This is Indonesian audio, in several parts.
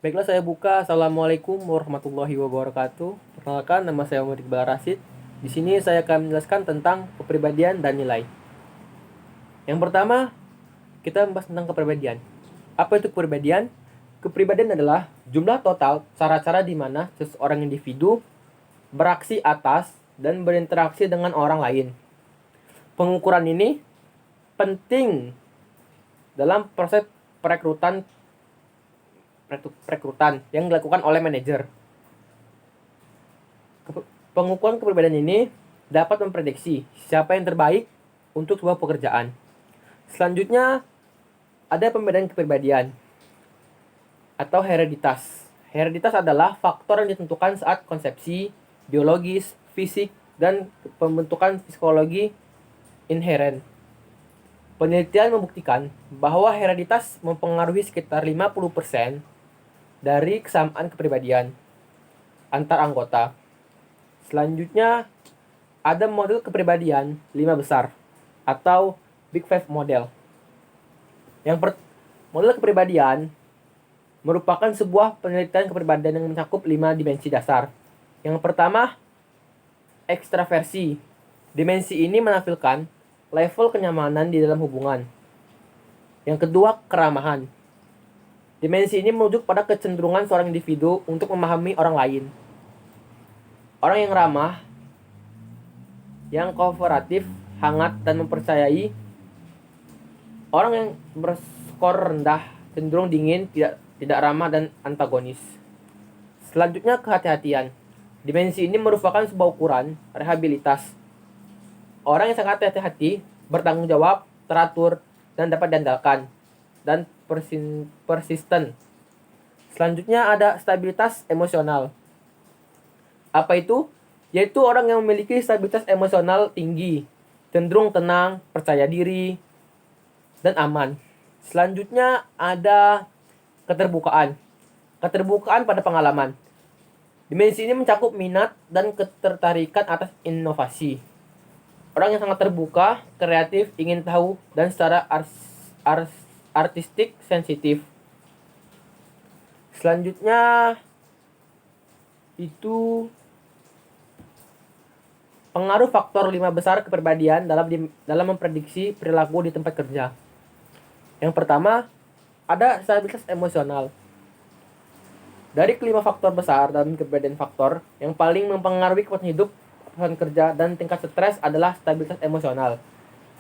Baiklah, saya buka. Assalamualaikum warahmatullahi wabarakatuh. Perkenalkan, nama saya Muhammad Iqbal Rasid. Di sini saya akan menjelaskan tentang kepribadian dan nilai. Yang pertama, kita membahas tentang kepribadian. Apa itu kepribadian? Kepribadian adalah jumlah total cara-cara di mana seseorang individu beraksi atas dan berinteraksi dengan orang lain. Pengukuran ini penting dalam proses perekrutan yang dilakukan oleh manajer. Pengukuran kepribadian ini dapat memprediksi siapa yang terbaik untuk sebuah pekerjaan. Selanjutnya, ada pembedaan kepribadian atau hereditas. Hereditas adalah faktor yang ditentukan saat konsepsi, biologis, fisik, dan pembentukan psikologi inheren. Penelitian membuktikan bahwa hereditas mempengaruhi sekitar 50% dari kesamaan kepribadian antar anggota. Selanjutnya, ada model kepribadian 5 besar atau Big Five model. Model kepribadian merupakan sebuah penelitian kepribadian yang mencakup 5 dimensi dasar. Yang pertama, ekstraversi. Dimensi ini menampilkan level kenyamanan di dalam hubungan. Yang kedua, keramahan. Dimensi ini merujuk pada kecenderungan seorang individu untuk memahami orang lain. Orang yang ramah, yang kooperatif, hangat, dan mempercayai. Orang yang berskor rendah, cenderung dingin, tidak ramah, dan antagonis. Selanjutnya, kehati-hatian. Dimensi ini merupakan sebuah ukuran rehabilitas. Orang yang sangat hati-hati, bertanggung jawab, teratur, dan dapat diandalkan, dan persisten. Selanjutnya ada stabilitas emosional. Apa itu? Yaitu orang yang memiliki stabilitas emosional tinggi, cenderung tenang, percaya diri, dan aman. Selanjutnya ada keterbukaan. Keterbukaan pada pengalaman. Dimensi ini mencakup minat dan ketertarikan atas inovasi. Orang yang sangat terbuka, kreatif, ingin tahu, dan secara artistik sensitif. Selanjutnya itu pengaruh faktor 5 besar kepribadian dalam memprediksi perilaku di tempat kerja. Yang pertama, ada stabilitas emosional. Dari kelima faktor besar dalam kepribadian faktor, yang paling mempengaruhi kepuasan hidup, kepuasan kerja, dan tingkat stres adalah stabilitas emosional.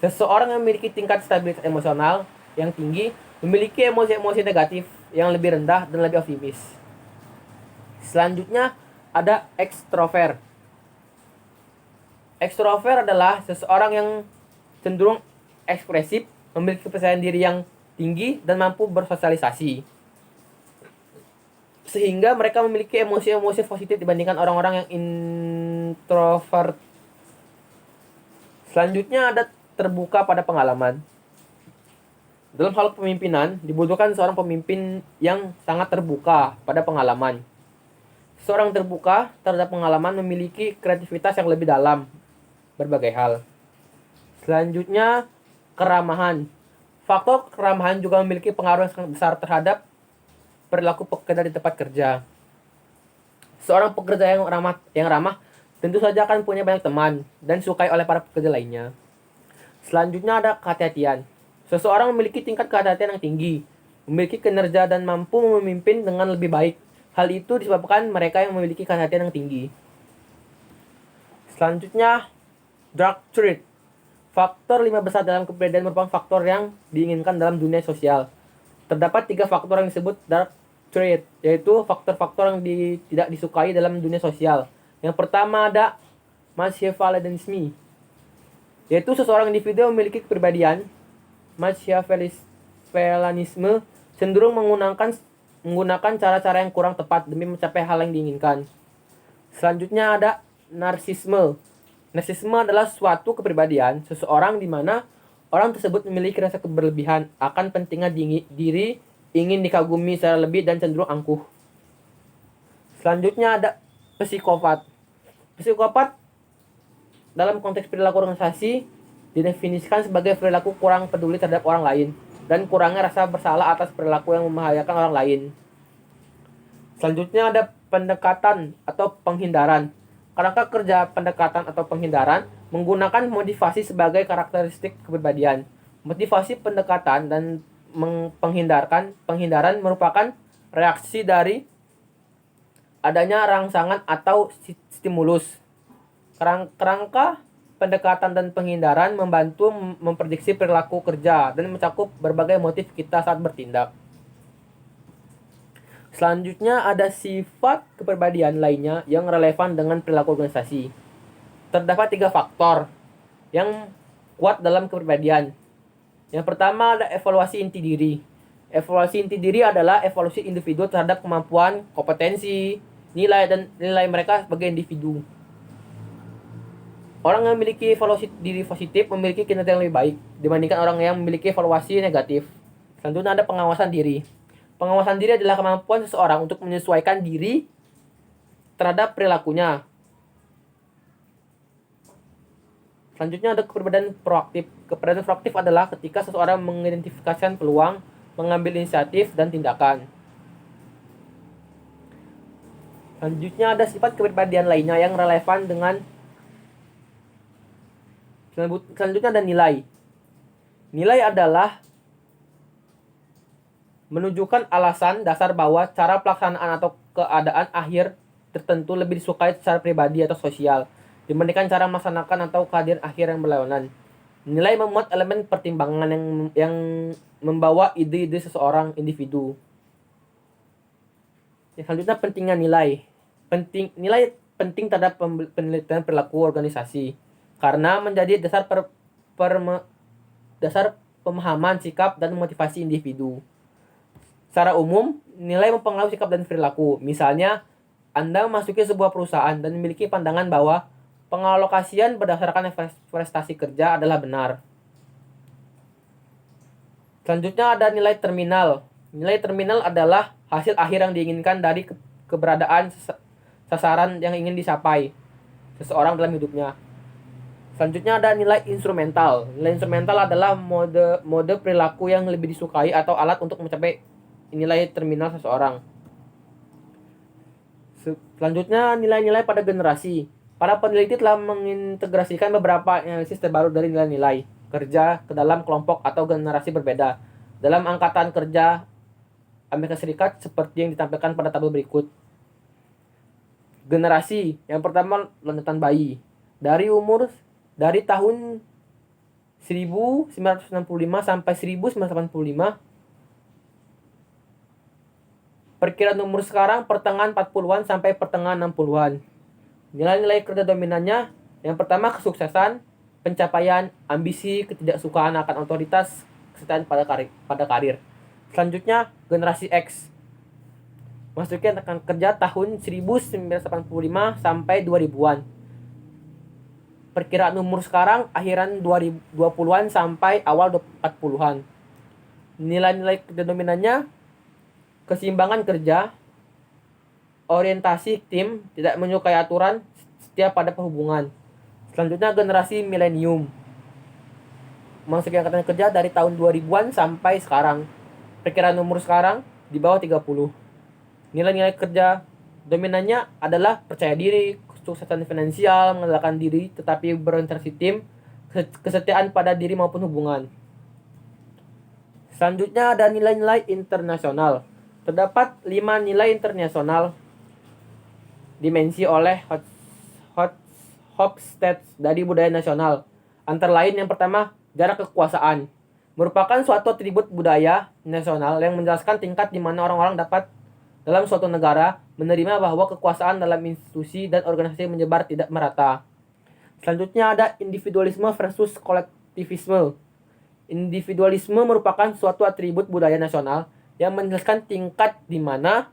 Seseorang yang memiliki tingkat stabilitas emosional yang tinggi memiliki emosi-emosi negatif yang lebih rendah dan lebih optimis. Selanjutnya ada ekstrovert. Ekstrovert adalah seseorang yang cenderung ekspresif, memiliki kepercayaan diri yang tinggi, dan mampu bersosialisasi. Sehingga mereka memiliki emosi-emosi positif dibandingkan orang-orang yang introvert. Selanjutnya ada terbuka pada pengalaman. Dalam hal kepemimpinan, dibutuhkan seorang pemimpin yang sangat terbuka pada pengalaman. Seorang terbuka terhadap pengalaman memiliki kreativitas yang lebih dalam berbagai hal. Selanjutnya, keramahan. Faktor keramahan juga memiliki pengaruh yang sangat besar terhadap perilaku pekerja di tempat kerja. Seorang pekerja yang ramah tentu saja akan punya banyak teman dan disukai oleh para pekerja lainnya. Selanjutnya ada kehati-hatian. Seseorang memiliki tingkat kehati-hatian yang tinggi, memiliki kinerja dan mampu memimpin dengan lebih baik. Hal itu disebabkan mereka yang memiliki kehati-hatian yang tinggi. Selanjutnya, dark trait. Faktor 5 besar dalam kepribadian merupakan faktor yang diinginkan dalam dunia sosial. Terdapat 3 faktor yang disebut dark trait, yaitu faktor-faktor yang tidak disukai dalam dunia sosial. Yang pertama ada Machiavellianisme, yaitu seseorang individu yang memiliki kepribadian Machiavellianisme cenderung menggunakan cara-cara yang kurang tepat demi mencapai hal yang diinginkan. Selanjutnya ada narsisme. Narsisme adalah suatu kepribadian seseorang di mana orang tersebut memiliki rasa keberlebihan akan pentingnya diri, ingin dikagumi secara lebih, dan cenderung angkuh. Selanjutnya ada psikopat. Psikopat dalam konteks perilaku organisasi didefinisikan sebagai perilaku kurang peduli terhadap orang lain dan kurangnya rasa bersalah atas perilaku yang membahayakan orang lain. Selanjutnya ada pendekatan atau penghindaran. Kerangka kerja pendekatan atau penghindaran menggunakan motivasi sebagai karakteristik kepribadian. Motivasi pendekatan dan penghindaran merupakan reaksi dari adanya rangsangan atau stimulus. Kerangka pendekatan dan penghindaran membantu memprediksi perilaku kerja dan mencakup berbagai motif kita saat bertindak. Selanjutnya ada sifat kepribadian lainnya yang relevan dengan perilaku organisasi. Terdapat 3 faktor yang kuat dalam kepribadian. Yang pertama ada evaluasi inti diri. Evaluasi inti diri adalah evaluasi individu terhadap kemampuan, kompetensi, nilai dan nilai mereka sebagai individu. Orang yang memiliki evaluasi diri positif memiliki kinerja yang lebih baik dibandingkan orang yang memiliki evaluasi negatif. Selanjutnya ada pengawasan diri. Pengawasan diri adalah kemampuan seseorang untuk menyesuaikan diri terhadap perilakunya. Selanjutnya ada kepribadian proaktif. Kepribadian proaktif adalah ketika seseorang mengidentifikasi peluang, mengambil inisiatif dan tindakan. Selanjutnya ada sifat kepribadian lainnya yang relevan dengan selanjutnya ada nilai. Nilai adalah menunjukkan alasan dasar bahwa cara pelaksanaan atau keadaan akhir tertentu lebih disukai secara pribadi atau sosial dibandingkan cara melaksanakan atau kehadiran akhir yang berlawanan. Nilai memuat elemen pertimbangan yang membawa ide-ide seseorang individu. Yang selanjutnya pentingnya nilai. Nilai penting terhadap penelitian perilaku organisasi karena menjadi dasar dasar pemahaman sikap dan motivasi individu. Secara umum, nilai mempengaruhi sikap dan perilaku. Misalnya, Anda memasuki sebuah perusahaan dan memiliki pandangan bahwa pengalokasian berdasarkan prestasi kerja adalah benar. Selanjutnya ada nilai terminal. Nilai terminal adalah hasil akhir yang diinginkan dari keberadaan sasaran yang ingin dicapai seseorang dalam hidupnya. Selanjutnya ada nilai instrumental. Nilai instrumental adalah mode perilaku yang lebih disukai atau alat untuk mencapai nilai terminal seseorang. Selanjutnya nilai-nilai pada generasi. Para peneliti telah mengintegrasikan beberapa analisis terbaru dari nilai-nilai kerja ke dalam kelompok atau generasi berbeda dalam angkatan kerja Amerika Serikat seperti yang ditampilkan pada tabel berikut. Generasi yang pertama lanjutan bayi dari tahun 1965 sampai 1985. Perkiraan umur sekarang pertengahan 40-an sampai pertengahan 60-an. Nilai-nilai kerja dominannya yang pertama kesuksesan, pencapaian, ambisi, ketidaksukaan akan otoritas, kesetiaan pada karir. Selanjutnya generasi X. Masuknya akan kerja tahun 1985 sampai 2000-an. Perkiraan umur sekarang akhiran 2020-an sampai awal 40-an. Nilai-nilai kerja dominannya keseimbangan kerja, orientasi tim, tidak menyukai aturan, setia pada perhubungan. Selanjutnya generasi milenium. Masuknya angkatan kerja dari tahun 2000-an sampai sekarang. Perkiraan umur sekarang di bawah 30. Nilai-nilai kerja dominannya adalah percaya diri, kesuksesan finansial, mengandalkan diri, tetapi berorientasi tim, kesetiaan pada diri maupun hubungan. Selanjutnya ada nilai-nilai internasional. Terdapat 5 nilai internasional dimensi oleh Hofstede dari budaya nasional. Antara lain yang pertama, jarak kekuasaan. Merupakan suatu atribut budaya nasional yang menjelaskan tingkat di mana orang-orang dapat dalam suatu negara menerima bahwa kekuasaan dalam institusi dan organisasi menyebar tidak merata. Selanjutnya ada individualisme versus kolektivisme. Individualisme merupakan suatu atribut budaya nasional yang menjelaskan tingkat di mana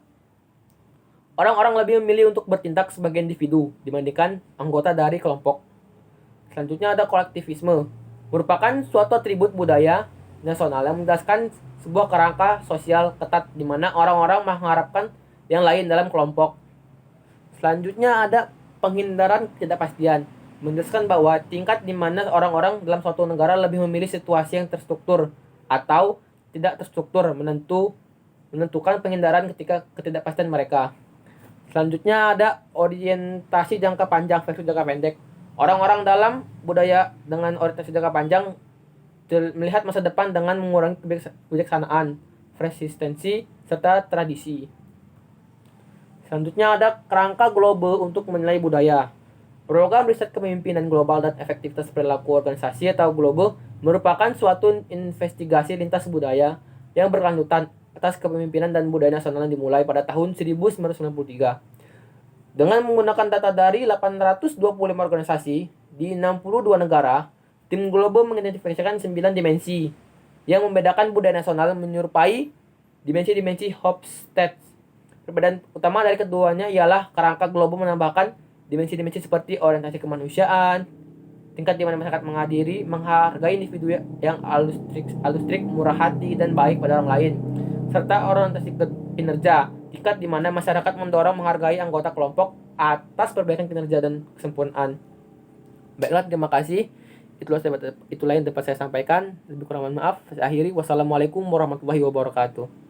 orang-orang lebih memilih untuk bertindak sebagai individu dibandingkan anggota dari kelompok. Selanjutnya ada kolektivisme. Merupakan suatu atribut budaya nasional yang menjelaskan sebuah kerangka sosial ketat di mana orang-orang mengharapkan yang lain dalam kelompok. Selanjutnya ada penghindaran ketidakpastian. Menjelaskan bahwa tingkat di mana orang-orang dalam suatu negara lebih memilih situasi yang terstruktur atau tidak terstruktur menentukan pengindaran ketika ketidakpastian mereka. Selanjutnya ada orientasi jangka panjang versus jangka pendek. Orang-orang dalam budaya dengan orientasi jangka panjang melihat masa depan dengan mengurangi kebijaksanaan, resistensi, serta tradisi. Selanjutnya ada kerangka global untuk menilai budaya. Program riset kepemimpinan global dan efektivitas perilaku organisasi atau global merupakan suatu investigasi lintas budaya yang berkelanjutan atas kepemimpinan dan budaya nasional yang dimulai pada tahun 1993. Dengan menggunakan data dari 825 organisasi di 62 negara, tim global mengidentifikasikan 9 dimensi yang membedakan budaya nasional menyerupai dimensi-dimensi Hofstede. Perbedaan utama dari keduanya ialah kerangka global menambahkan dimensi-dimensi seperti orientasi kemanusiaan, tingkat di mana masyarakat menghadiri, menghargai individu yang altruistik, murah hati, dan baik pada orang lain, serta orientasi kinerja, tingkat di mana masyarakat mendorong menghargai anggota kelompok atas perbaikan kinerja dan kesempurnaan. Baiklah, terima kasih. Itulah yang dapat saya sampaikan. Lebih kurang mohon maaf. Saya akhiri. Wassalamualaikum warahmatullahi wabarakatuh.